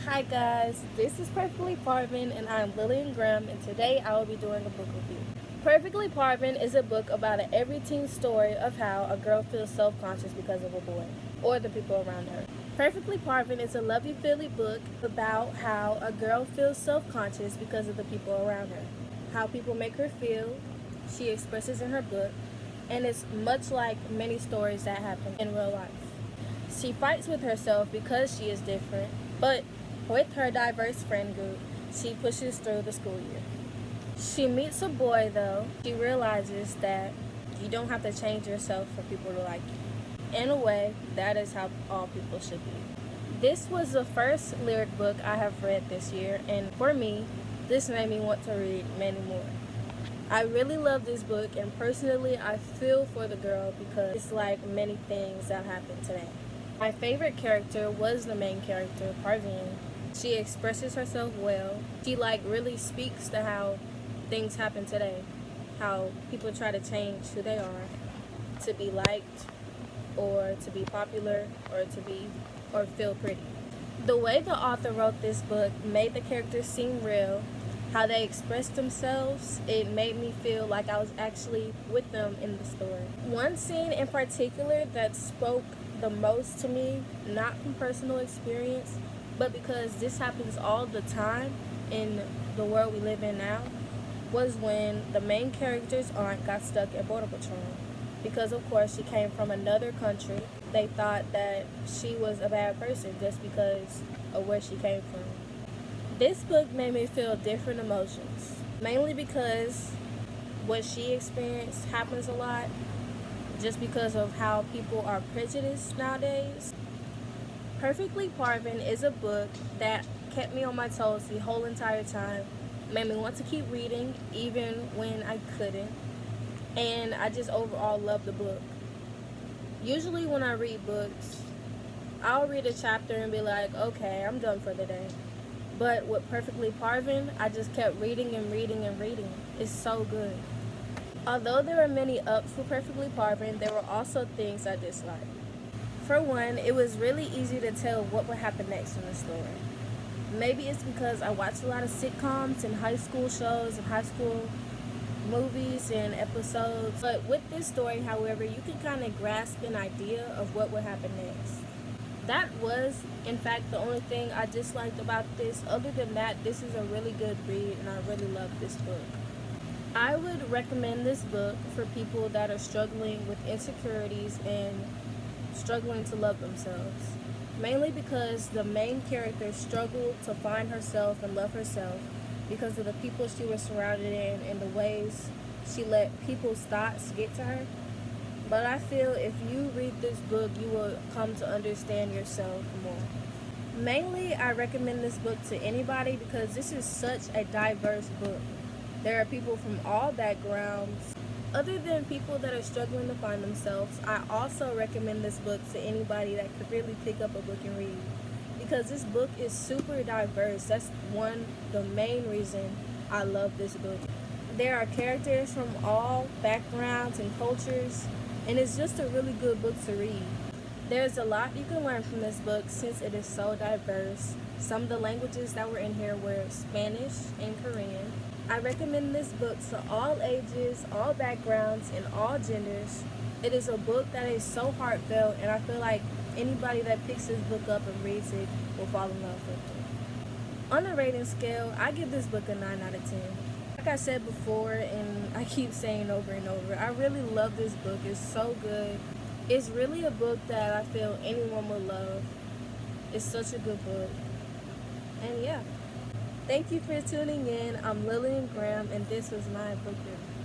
Hi guys, this is Perfectly Parvin and I'm Lillian Graham, and today I will be doing a book review. Perfectly Parvin is a book about an every teen story of how a girl feels self-conscious because of a boy or the people around her. Perfectly Parvin is a lovey-feely book about how a girl feels self-conscious because of the people around her, how people make her feel, she expresses in her book, and it's much like many stories that happen in real life. She fights with herself because she is different, but with her diverse friend group, she pushes through the school year. She meets a boy though. She realizes that you don't have to change yourself for people to like you. In a way, that is how all people should be. This was the first lyric book I have read this year, and for me, this made me want to read many more. I really love this book, and personally, I feel for the girl because it's like many things that happen today. My favorite character was the main character, Parvin. She expresses herself well. She really speaks to how things happen today, how people try to change who they are to be liked or to be popular or feel pretty. The way the author wrote this book made the characters seem real. How they expressed themselves, it made me feel like I was actually with them in the story. One scene in particular that spoke the most to me, not from personal experience, but because this happens all the time in the world we live in now, was when the main character's aunt got stuck at Border Patrol. Because of course she came from another country, they thought that she was a bad person just because of where she came from. This book made me feel different emotions, mainly because what she experienced happens a lot just because of how people are prejudiced nowadays. Perfectly Parvin is a book that kept me on my toes the whole entire time, made me want to keep reading even when I couldn't, and I just overall love the book. Usually when I read books, I'll read a chapter and be like, okay, I'm done for the day. But with Perfectly Parvin, I just kept reading and reading and reading. It's so good. Although there were many ups for Perfectly Parvin, there were also things I disliked. For one, it was really easy to tell what would happen next in the story. Maybe it's because I watched a lot of sitcoms and high school shows and high school movies and episodes. But with this story, however, you can kind of grasp an idea of what would happen next. That was, in fact, the only thing I disliked about this. Other than that, this is a really good read, and I really love this book. I would recommend this book for people that are struggling with insecurities and struggling to love themselves. Mainly because the main character struggled to find herself and love herself because of the people she was surrounded in and the ways she let people's thoughts get to her. But I feel if you read this book, you will come to understand yourself more. Mainly, I recommend this book to anybody because this is such a diverse book. There are people from all backgrounds. Other than people that are struggling to find themselves, I also recommend this book to anybody that could really pick up a book and read. Because this book is super diverse. That's the main reason I love this book. There are characters from all backgrounds and cultures, and it's just a really good book to read. There's a lot you can learn from this book since it is so diverse. Some of the languages that were in here were Spanish and Korean. I recommend this book to all ages, all backgrounds, and all genders. It is a book that is so heartfelt, and I feel like anybody that picks this book up and reads it will fall in love with it. On a rating scale, I give this book a 9 out of 10. Like I said before, and I keep saying over and over, I really love this book. It's so good. It's really a book that I feel anyone would love. It's such a good book. And yeah. Thank you for tuning in. I'm Lillian Graham, and this was my book review.